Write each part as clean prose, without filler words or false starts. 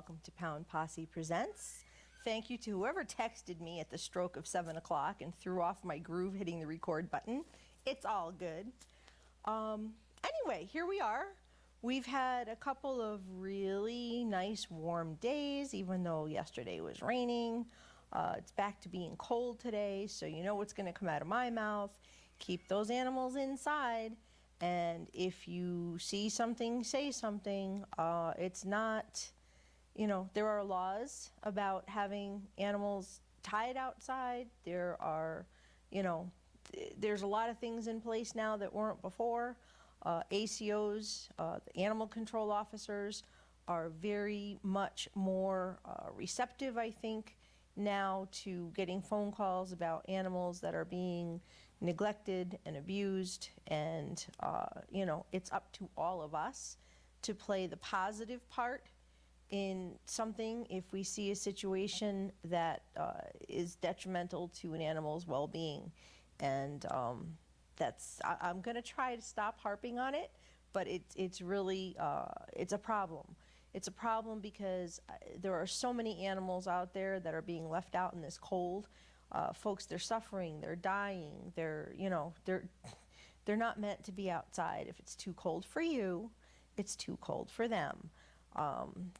welcome to Posse Presents. Thank you to whoever texted me at the stroke of 7 o'clock and threw off my groove hitting the record button. It's all good. Anyway, here we are. We've had a couple of really nice warm days, even though yesterday was raining. It's back to being cold today, so you know what's going to come out of my mouth. Keep those animals inside. And if you see something, say something. It's not, you know, there are laws about having animals tied outside. There are, you know, there's a lot of things in place now that weren't before. ACOs, the animal control officers, are very much more receptive, I think, now to getting phone calls about animals that are being neglected and abused, and you know, it's up to all of us to play the positive part in something if we see a situation that is detrimental to an animal's well-being. And I'm going to try to stop harping on it, but it's really it's a problem. It's a problem because there are so many animals out there that are being left out in this cold. Folks, they're suffering, they're dying, they're not meant to be outside. If it's too cold for you, it's too cold for them.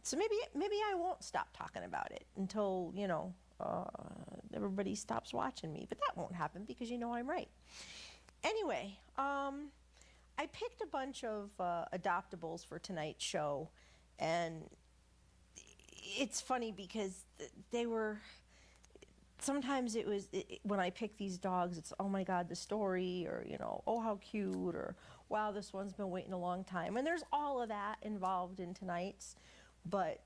So maybe I won't stop talking about it until, you know, everybody stops watching me, but that won't happen because you know I'm right. Anyway, I picked a bunch of adoptables for tonight's show, and it's funny because they were, sometimes it was, when I pick these dogs, it's, oh my God, the story, or, you know, oh, how cute, or wow, this one's been waiting a long time. And there's all of that involved in tonight's, but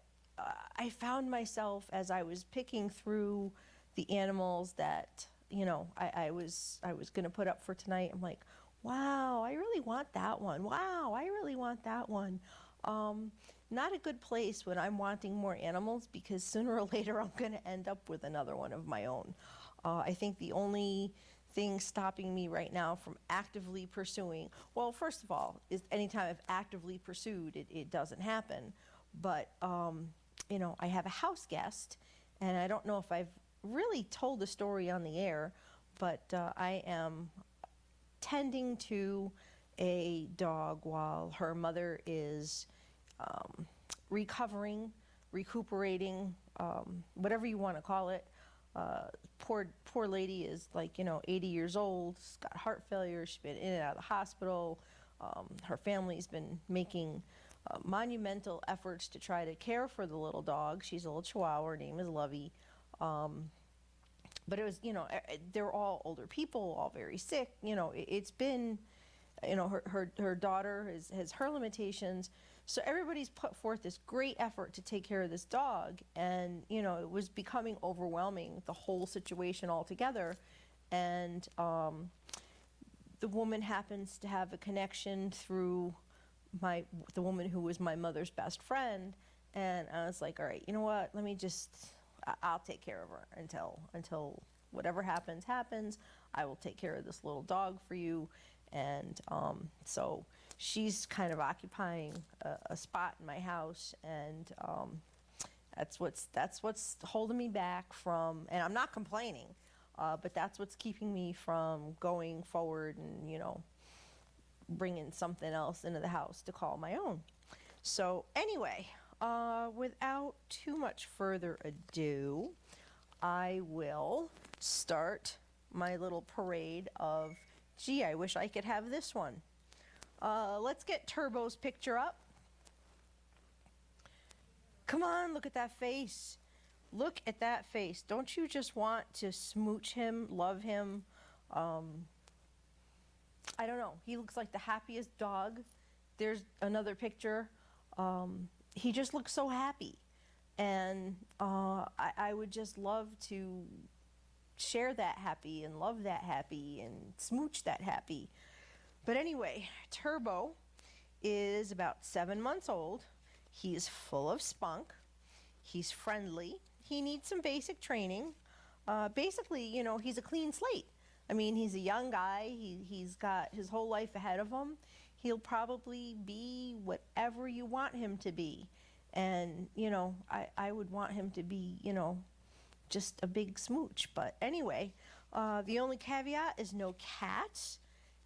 I found myself as I was picking through the animals that, you know, I was going to put up for tonight. I'm like, wow, I really want that one. Wow, I really want that one. Not a good place when I'm wanting more animals, because sooner or later I'm going to end up with another one of my own. I think the only thing stopping me right now from actively pursuing, well, first of all, is anytime I've actively pursued, it doesn't happen. But, you know, I have a house guest, and I don't know if I've really told the story on the air, but I am tending to a dog while her mother is recuperating, whatever you want to call it. Poor lady is, like, you know, 80 years old, she's got heart failure, she's been in and out of the hospital. Her family's been making monumental efforts to try to care for the little dog. She's a little Chihuahua, her name is Lovey. But it was, you know, they're all older people, all very sick. You know, it's been, you know, her daughter has her limitations. So everybody's put forth this great effort to take care of this dog. And, you know, it was becoming overwhelming, the whole situation altogether. And the woman happens to have a connection through the woman who was my mother's best friend. And I was like, all right, you know what, let me just, I'll take care of her until whatever happens. I will take care of this little dog for you. And so she's kind of occupying a spot in my house, and that's what's holding me back from, and I'm not complaining, but that's what's keeping me from going forward and, you know, bringing something else into the house to call my own. So anyway, without too much further ado, I will start my little parade of, gee, I wish I could have this one. Let's get Turbo's picture up. Come on, look at that face. Look at that face. Don't you just want to smooch him, love him? I don't know. He looks like the happiest dog. There's another picture. He just looks so happy. And I would just love to share that happy and love that happy and smooch that happy. But anyway, Turbo is about 7 months old. He's full of spunk. He's friendly. He needs some basic training. Basically, you know, he's a clean slate. I mean, he's a young guy. He's got his whole life ahead of him. He'll probably be whatever you want him to be. And, I would want him to be, just a big smooch. But anyway, the only caveat is no cats.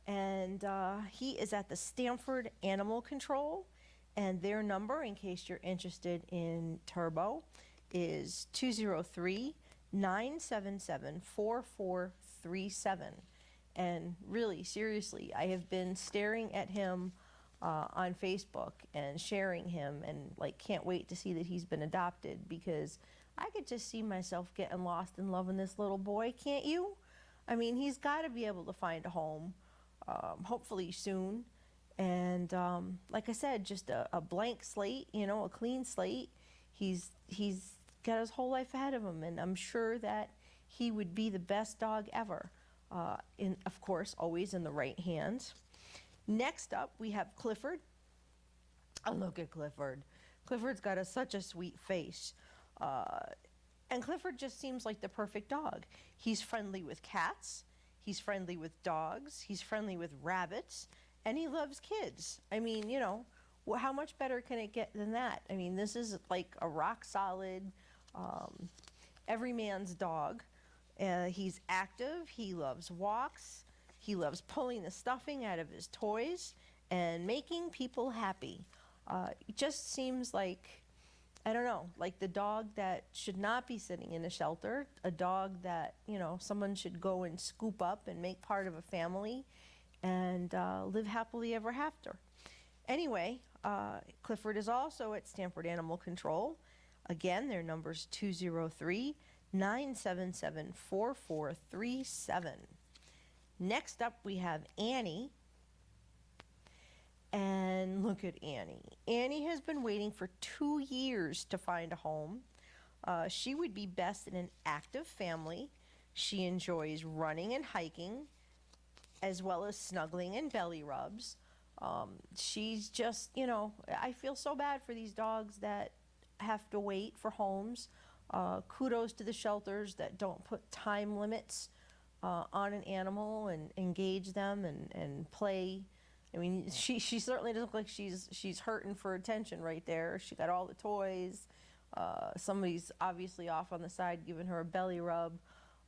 And he is at the Stanford Animal Control. And their number, in case you're interested in Turbo, is 203-977-4437. And really, seriously, I have been staring at him on Facebook and sharing him, and can't wait to see that he's been adopted, because I could just see myself getting lost in loving this little boy, can't you? I mean, he's got to be able to find a home, hopefully soon. And like I said, just a blank slate, a clean slate. He's got his whole life ahead of him, and I'm sure that he would be the best dog ever. Of course, always in the right hands. Next up, we have Clifford. Oh, look at Clifford. Clifford's got such a sweet face. And Clifford just seems like the perfect dog. He's friendly with cats. He's friendly with dogs. He's friendly with rabbits. And he loves kids. I mean, how much better can it get than that? I mean, this is like a rock solid, every man's dog. He's active. He loves walks. He loves pulling the stuffing out of his toys and making people happy. It just seems like, I don't know, like the dog that should not be sitting in a shelter, a dog that, someone should go and scoop up and make part of a family and live happily ever after. Anyway, Clifford is also at Stanford Animal Control. Again, their number's 203-977-4437. Next up, we have Annie. And look at Annie. Annie has been waiting for 2 years to find a home. She would be best in an active family. She enjoys running and hiking, as well as snuggling and belly rubs. She's just, I feel so bad for these dogs that have to wait for homes. Kudos to the shelters that don't put time limits on an animal and engage them and play. I mean, she certainly doesn't look like she's hurting for attention right there. She got all the toys. Somebody's obviously off on the side giving her a belly rub.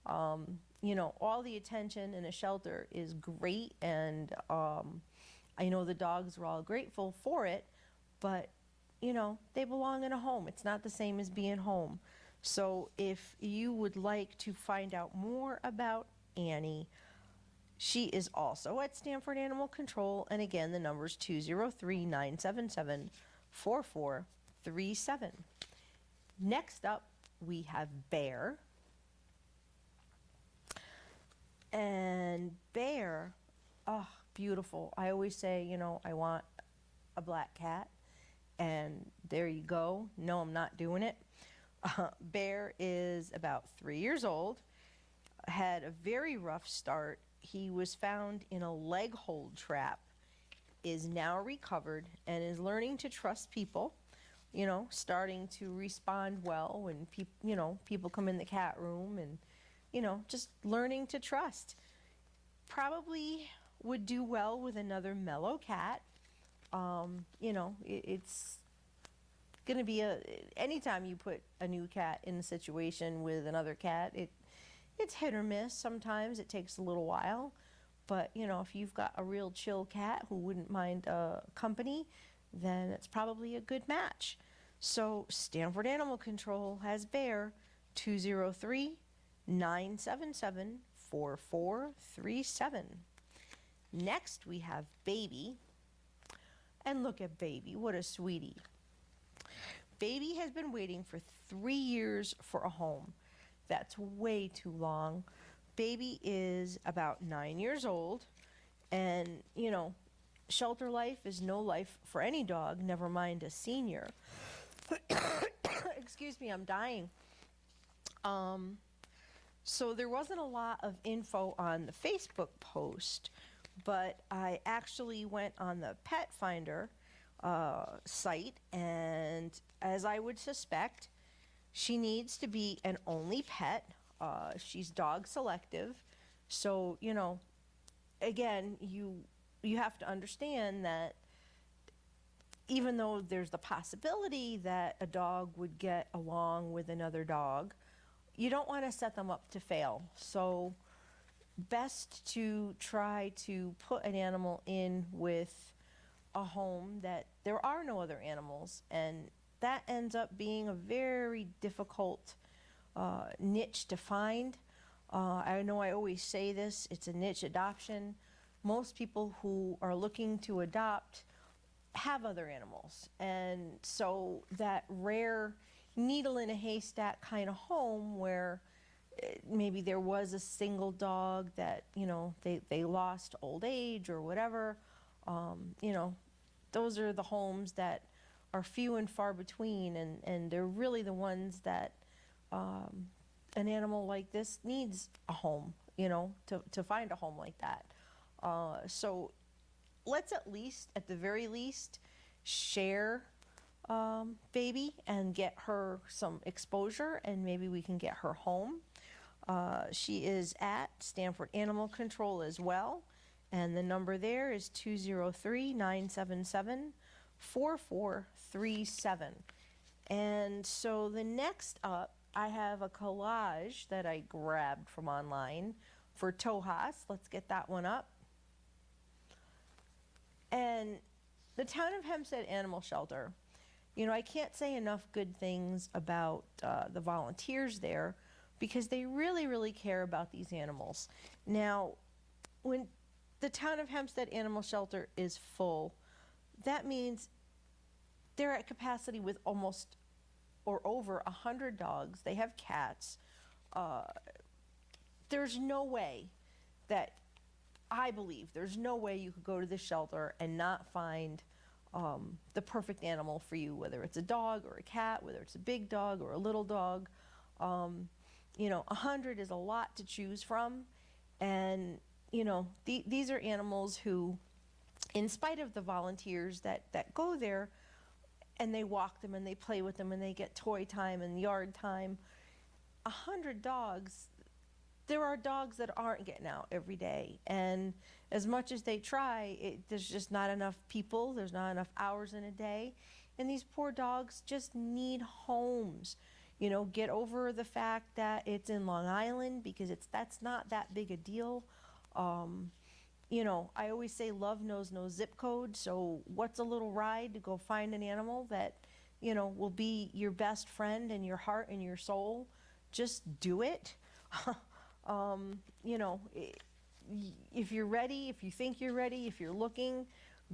All the attention in a shelter is great, and I know the dogs are all grateful for it, but they belong in a home. It's not the same as being home. So if you would like to find out more about Annie, she is also at Stanford Animal Control, and again, the number is 203-977-4437. Next up, we have Bear. And Bear, oh, beautiful. I always say, I want a black cat, and there you go. No, I'm not doing it. Bear is about 3 years old, had a very rough start. He was found in a leg hold trap, is now recovered, and is learning to trust people, starting to respond well when people come in the cat room, and, just learning to trust. Probably would do well with another mellow cat. It's going to be anytime you put a new cat in a situation with another cat, it's hit or miss. Sometimes it takes a little while, but if you've got a real chill cat who wouldn't mind company, then it's probably a good match. So Stanford Animal Control has Bear, 203-977-4437. Next we have Baby, and look at Baby, what a sweetie. Baby has been waiting for 3 years for a home. That's way too long. Baby is about 9 years old, and shelter life is no life for any dog, never mind a senior. Excuse me, I'm dying. So there wasn't a lot of info on the Facebook post, but I actually went on the Pet Finder site, and as I would suspect, she needs to be an only pet. She's dog selective. So, again, you have to understand that even though there's the possibility that a dog would get along with another dog, you don't want to set them up to fail. So best to try to put an animal in with a home that there are no other animals, and that ends up being a very difficult niche to find. I know I always say this, it's a niche adoption. Most people who are looking to adopt have other animals, and so that rare needle in a haystack kind of home where maybe there was a single dog that, you know, they lost to old age or whatever, you know, those are the homes that are few and far between, and they're really the ones that an animal like this needs a home, you know, to find a home like that. So let's at least, at the very least, share baby and get her some exposure, and maybe we can get her home. She is at Stanford Animal Control as well, and the number there is 203-977-4437. And so the next up, I have a collage that I grabbed from online for Tojas. Let's get that one up. And the Town of Hempstead Animal Shelter, you know, I can't say enough good things about the volunteers there, because they really, really care about these animals. Now, when the Town of Hempstead Animal Shelter is full, that means they're at capacity with almost or over 100 dogs. They have cats. There's no way that, I believe, there's no way you could go to the shelter and not find the perfect animal for you, whether it's a dog or a cat, whether it's a big dog or a little dog. You know, 100 is a lot to choose from. And, you know, these are animals who, in spite of the volunteers that go there, and they walk them and they play with them and they get toy time and yard time, 100 dogs, there are dogs that aren't getting out every day. And as much as they try, there's just not enough people, there's not enough hours in a day. And these poor dogs just need homes. You know, get over the fact that it's in Long Island, because that's not that big a deal. You know, I always say love knows no zip code. So what's a little ride to go find an animal that, you know, will be your best friend and your heart and your soul? Just do it. You know, if you're ready, if you think you're ready, if you're looking,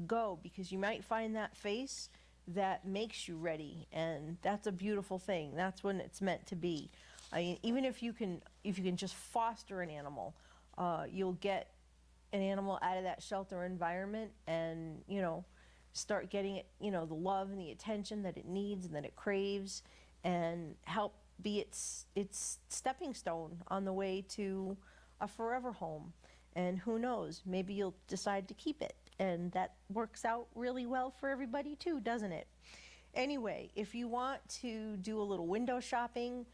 go, because you might find that face that makes you ready, and that's a beautiful thing. That's when it's meant to be. I mean, even if you can just foster an animal, you'll get an animal out of that shelter environment, and, you know, start getting it, you know, the love and the attention that it needs and that it craves, and help be its stepping stone on the way to a forever home. And who knows, maybe you'll decide to keep it, and that works out really well for everybody too, doesn't it? Anyway, if you want to do a little window shopping,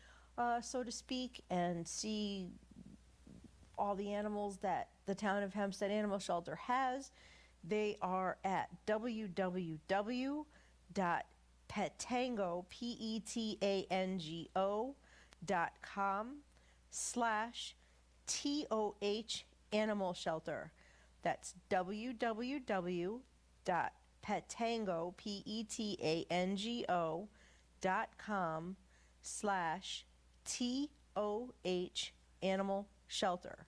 so to speak, and see all the animals that the Town of Hempstead Animal Shelter has, they are at www.petango.com/TOH Animal Shelter. That's www.petango.com/TOH Animal Shelter.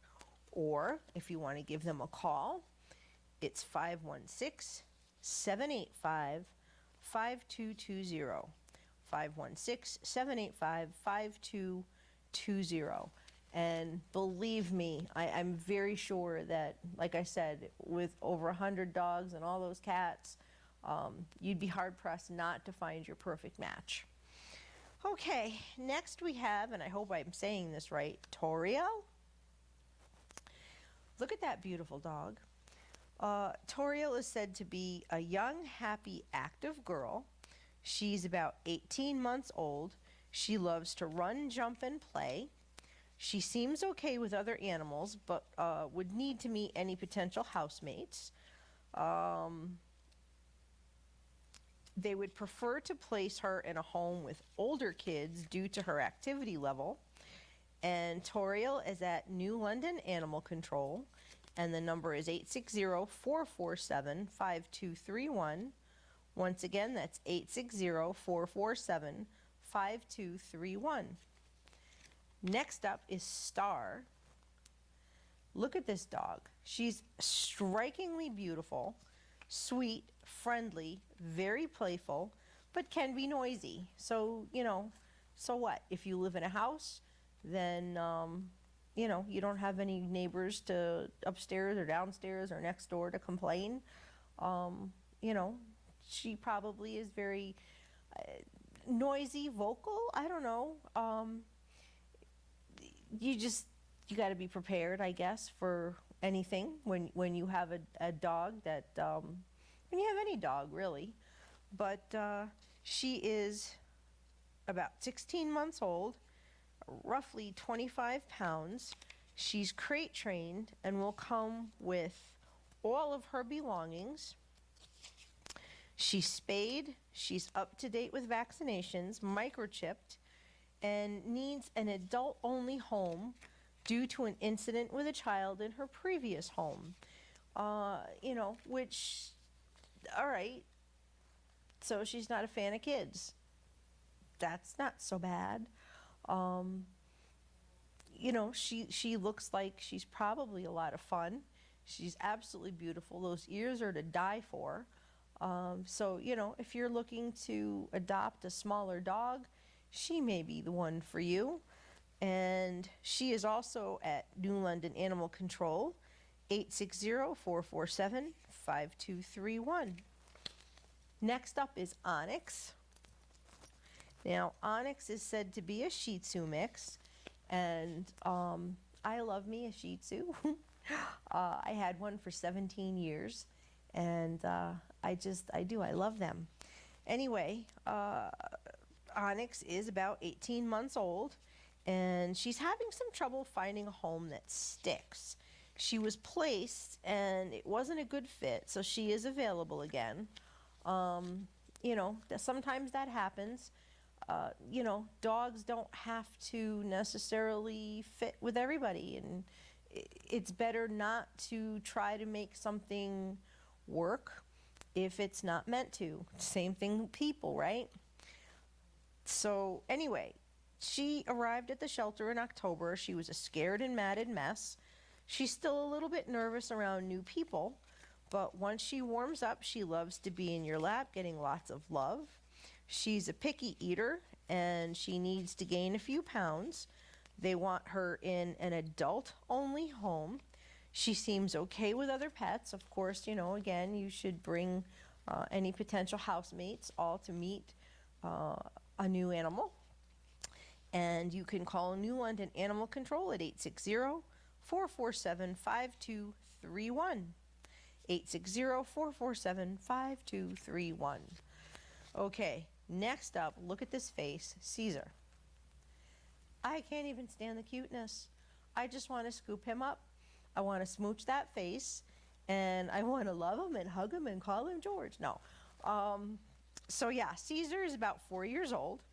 Or if you want to give them a call, it's 516-785-5220. 516-785-5220. And believe me, I'm very sure that, like I said, with over 100 dogs and all those cats, you'd be hard-pressed not to find your perfect match. Okay, next we have, and I hope I'm saying this right, Toriel. Look at that beautiful dog. Toriel is said to be a young, happy, active girl. She's about 18 months old. She loves to run, jump, and play. She seems okay with other animals, but would need to meet any potential housemates. They would prefer to place her in a home with older kids due to her activity level. And Toriel is at New London Animal Control, and the number is 860-447-5231. Once again, that's 860-447-5231. Next up is Star. Look at this dog. She's strikingly beautiful, sweet, friendly, very playful, but can be noisy. So, so what? If you live in a house, then, you don't have any neighbors to upstairs or downstairs or next door to complain. She probably is very noisy, vocal. I don't know. You got to be prepared, I guess, for anything when you have a dog that, when you have any dog, really. But she is about 16 months old, roughly 25 pounds. She's crate trained and will come with all of her belongings. She's spayed, she's up to date with vaccinations, microchipped, and needs an adult-only home due to an incident with a child in her previous home. Which, all right, so she's not a fan of kids. That's not so bad. She looks like she's probably a lot of fun. She's absolutely beautiful. Those ears are to die for. So, if you're looking to adopt a smaller dog, she may be the one for you. And she is also at New London Animal Control, 860-447-5231. Next up is Onyx. Now, Onyx is said to be a Shih Tzu mix, and I love me a Shih Tzu. I had one for 17 years, and I love them. Anyway, Onyx is about 18 months old, and she's having some trouble finding a home that sticks. She was placed, and it wasn't a good fit, so she is available again. Sometimes that happens. Dogs don't have to necessarily fit with everybody, and it's better not to try to make something work if it's not meant to. Same thing with people, right? So anyway, she arrived at the shelter in October. She was a scared and matted mess. She's still a little bit nervous around new people, but once she warms up, she loves to be in your lap, getting lots of love. She's a picky eater, and she needs to gain a few pounds. They want her in an adult-only home. She seems okay with other pets. Of course, again, you should bring any potential housemates all to meet a new animal. And you can call New London Animal Control at 860-447-5231. 860-447-5231. Okay, next up, look at this face, Caesar. I can't even stand the cuteness. I just want to scoop him up. I want to smooch that face, and I want to love him and hug him and call him George. No. So yeah, Caesar is about 4 years old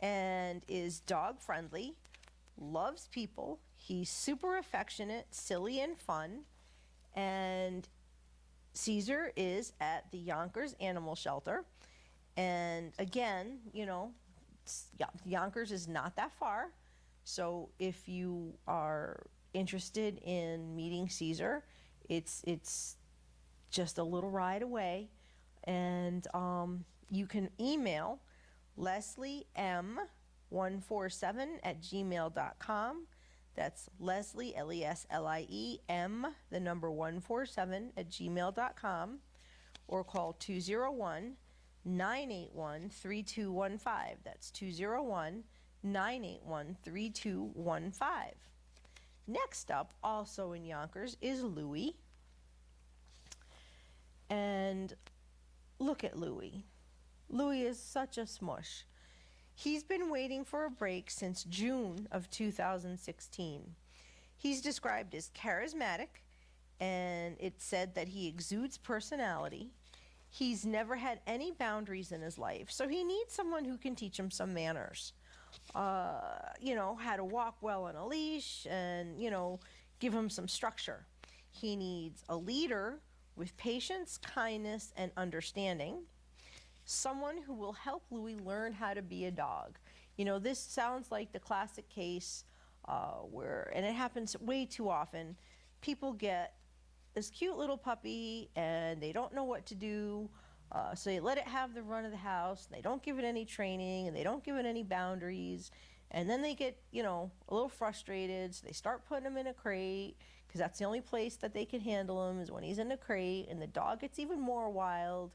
and is dog friendly, loves people. He's super affectionate, silly, and fun. And Caesar is at the Yonkers Animal Shelter. And again, Yonkers is not that far. So if you are interested in meeting Caesar, it's just a little ride away. And you can email Leslie M147@gmail.com. That's Leslie, LESLIE, the number 147@gmail.com, or call 201-981-3215. That's 201-981-3215. Next up, also in Yonkers, is Louie. And look at Louie. Louie is such a smush. He's been waiting for a break since June of 2016. He's described as charismatic, and it's said that he exudes personality. He's never had any boundaries in his life, so he needs someone who can teach him some manners. How to walk well on a leash and, give him some structure. He needs a leader with patience, kindness, and understanding. Someone who will help Louis learn how to be a dog. This sounds like the classic case and it happens way too often, people get this cute little puppy and they don't know what to do. So they let it have the run of the house. They don't give it any training and they don't give it any boundaries. And then they get, a little frustrated. So they start putting him in a crate because that's the only place that they can handle him is when he's in a crate. And the dog gets even more wild.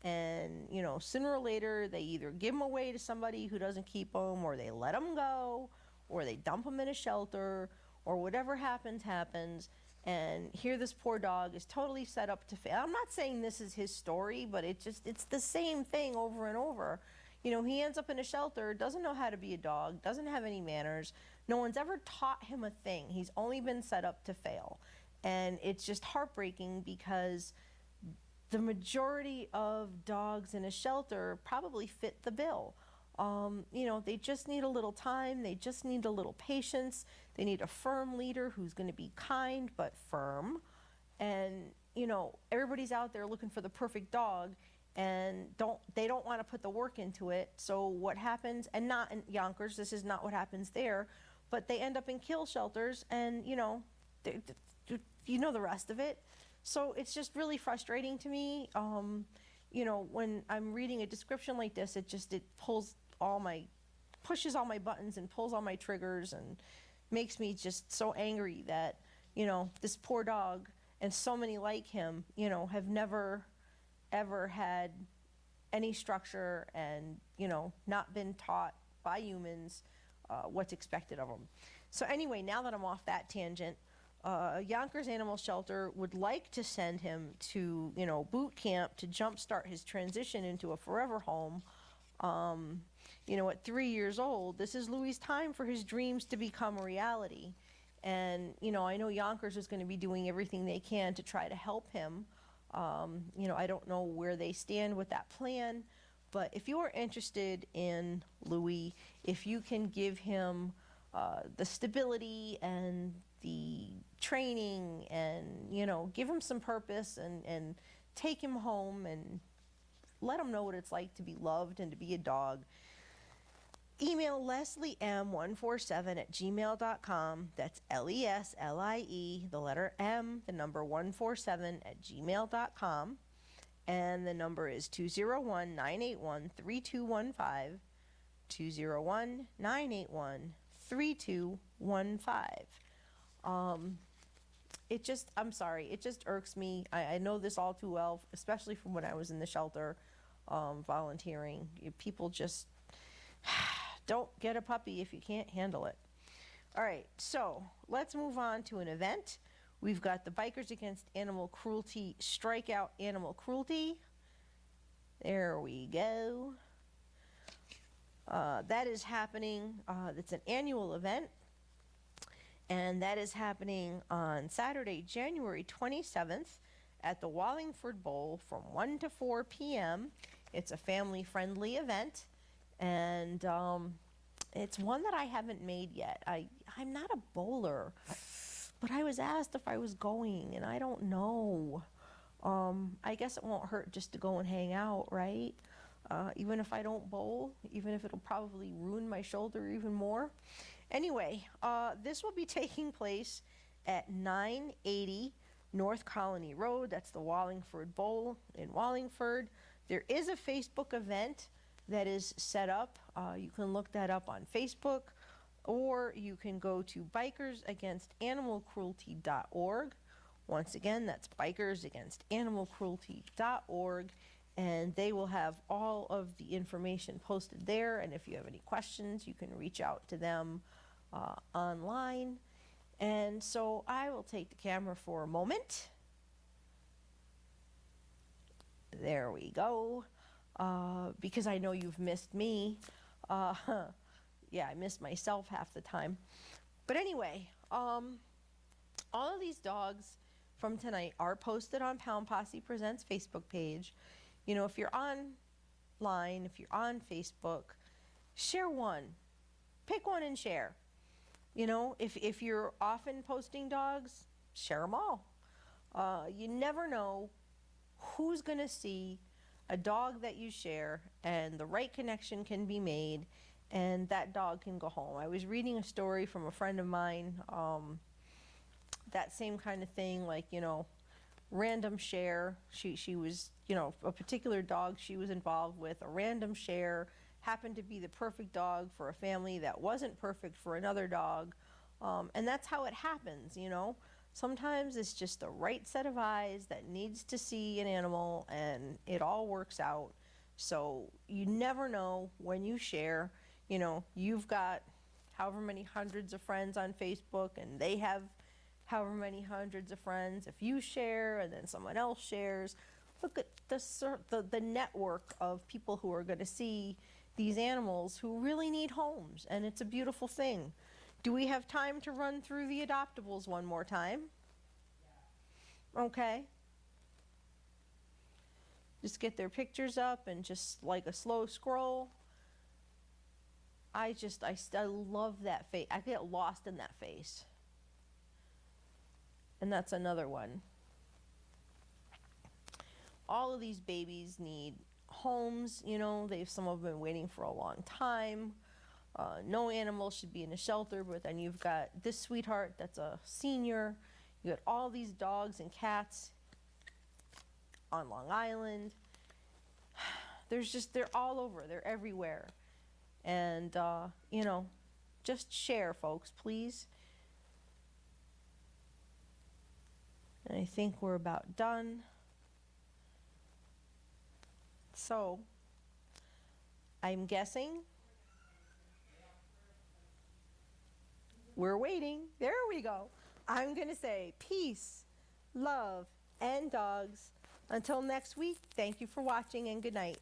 And, sooner or later, they either give him away to somebody who doesn't keep him, or they let him go, or they dump him in a shelter, or whatever happens. And here this poor dog is totally set up to fail. I'm not saying this is his story, but it's the same thing over and over. He ends up in a shelter, doesn't know how to be a dog, doesn't have any manners. No one's ever taught him a thing. He's only been set up to fail. And it's just heartbreaking because the majority of dogs in a shelter probably fit the bill. They just need a little time. They just need a little patience. They need a firm leader who's going to be kind but firm. And, everybody's out there looking for the perfect dog and they don't want to put the work into it. So what happens, and not in Yonkers, this is not what happens there, but they end up in kill shelters and, the rest of it. So it's just really frustrating to me. When I'm reading a description like this, it pushes all my buttons and pulls all my triggers and makes me just so angry that, this poor dog and so many like him, have never, ever had any structure and, not been taught by humans what's expected of them. So anyway, now that I'm off that tangent, Yonkers Animal Shelter would like to send him to, boot camp to jumpstart his transition into a forever home. At 3 years old, this is Louis' time for his dreams to become a reality. And, I know Yonkers is going to be doing everything they can to try to help him. I don't know where they stand with that plan, but if you are interested in Louis, if you can give him the stability and the training and, give him some purpose and take him home and let him know what it's like to be loved and to be a dog, email LeslieM147@gmail.com. That's LESLIE, the letter M, the number 147@gmail.com. And the number is 201-981-3215, 201-981-3215. I'm sorry, it just irks me. I know this all too well, especially from when I was in the shelter volunteering. People just don't get a puppy if you can't handle it. All right, so let's move on to an event. We've got the Bikers Against Animal Cruelty Strikeout Animal Cruelty. There we go. That is happening. It's an annual event. And that is happening on Saturday, January 27th at the Wallingford Bowl from 1 to 4 p.m. It's a family-friendly event, and it's one that I haven't made yet. I'm not a bowler, but I was asked if I was going, and I don't know. I guess it won't hurt just to go and hang out, right? Even if I don't bowl, even if it'll probably ruin my shoulder even more. Anyway, this will be taking place at 980 North Colony Road. That's the Wallingford Bowl in Wallingford. There is a Facebook event that is set up. You can look that up on Facebook, or you can go to bikersagainstanimalcruelty.org. Once again, that's bikersagainstanimalcruelty.org. And they will have all of the information posted there. And if you have any questions, you can reach out to them online. And so I will take the camera for a moment. There we go. Because I know you've missed me. Yeah, I miss myself half the time. But anyway, all of these dogs from tonight are posted on Pound Posse Presents Facebook page. You know, if you're online, if you're on Facebook, share one. Pick one and share. You know, if you're often posting dogs, share them all. You never know who's going to see a dog that you share, and the right connection can be made, and that dog can go home. I was reading a story from a friend of mine, that same kind of thing, like, you know, random share. She was, you know, a particular dog she was involved with, a random share, happened to be the perfect dog for a family that wasn't perfect for another dog. And that's how it happens, you know. Sometimes it's just the right set of eyes that needs to see an animal, and it all works out. So you never know when you share. You know, you've got however many hundreds of friends on Facebook, and they have however many hundreds of friends. If you share and then someone else shares, look at the network of people who are going to see these animals who really need homes, and it's a beautiful thing. Do we have time to run through the adoptables one more time? Yeah. Okay. Just get their pictures up and just like a slow scroll. I love that face. I get lost in that face. And that's another one. All of these babies need homes, you know. Some of them have been waiting for a long time. No animal should be in a shelter, but then you've got this sweetheart that's a senior. You got all these dogs and cats on Long Island. They're all over. They're everywhere. And, you know, just share, folks, please. And I think we're about done. So, I'm guessing we're waiting. There we go. I'm going to say peace, love, and dogs. Until next week, thank you for watching and good night.